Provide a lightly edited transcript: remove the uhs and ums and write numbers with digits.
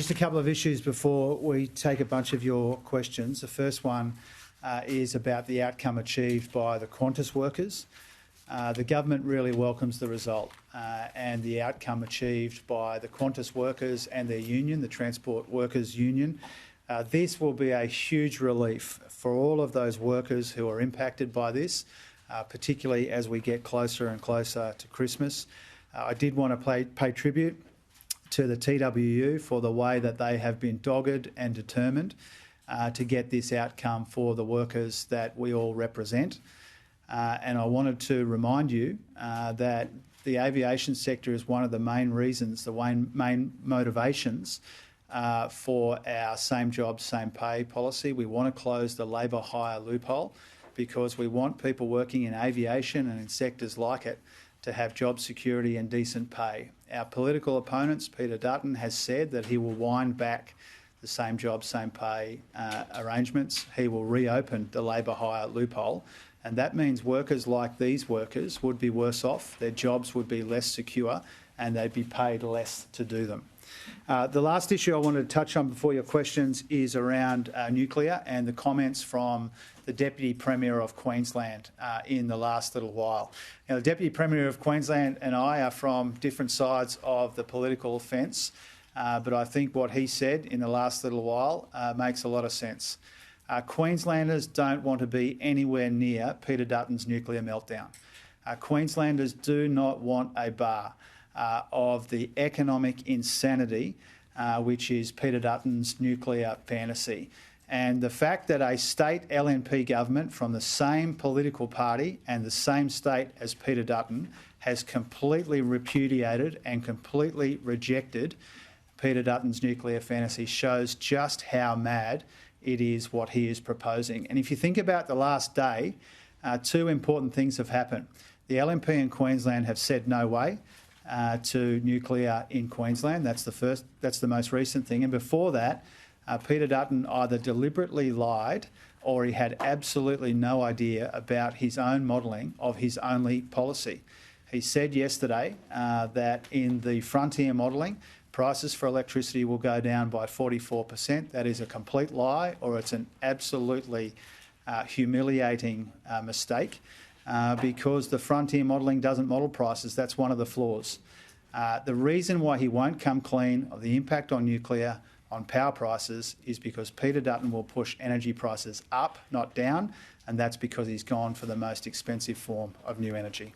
Just a couple of issues before we take a bunch of your questions. The first one is about the outcome achieved by the Qantas workers. The government really welcomes the result and the outcome achieved by the Qantas workers and their union, the Transport Workers Union. This will be a huge relief for all of those workers who are impacted by this, particularly as we get closer and closer to Christmas. I did want to pay tribute to the TWU for the way that they have been dogged and determined to get this outcome for the workers that we all represent. And I wanted to remind you that the aviation sector is one of the main reasons, the main motivations for our same job, same pay policy. We want to close the labour hire loophole because we want people working in aviation and in sectors like it to have job security and decent pay. Our political opponents, Peter Dutton, has said that he will wind back the same job, same pay arrangements. He will reopen the labour hire loophole, and that means workers like these workers would be worse off, their jobs would be less secure, and they'd be paid less to do them. The last issue I wanted to touch on before your questions is around nuclear and the comments from the Deputy Premier of Queensland in the last little while. Now, the Deputy Premier of Queensland and I are from different sides of the political fence, but I think what he said in the last little while makes a lot of sense. Queenslanders don't want to be anywhere near Peter Dutton's nuclear meltdown. Queenslanders do not want a bar of the economic insanity which is Peter Dutton's nuclear fantasy. And the fact that a state LNP government from the same political party and the same state as Peter Dutton has completely repudiated and completely rejected Peter Dutton's nuclear fantasy shows just how mad it is what he is proposing. And if you think about the last day, two important things have happened. The LNP in Queensland have said no way to nuclear in Queensland. That's the most recent thing. And before that, Peter Dutton either deliberately lied or he had absolutely no idea about his own modelling of his only policy. He said yesterday that in the frontier modelling, prices for electricity will go down by 44%. That is a complete lie, or it's an absolutely humiliating mistake because the frontier modelling doesn't model prices. That's one of the flaws. The reason why he won't come clean of the impact on nuclear on power prices is because Peter Dutton will push energy prices up, not down, and that's because he's gone for the most expensive form of new energy.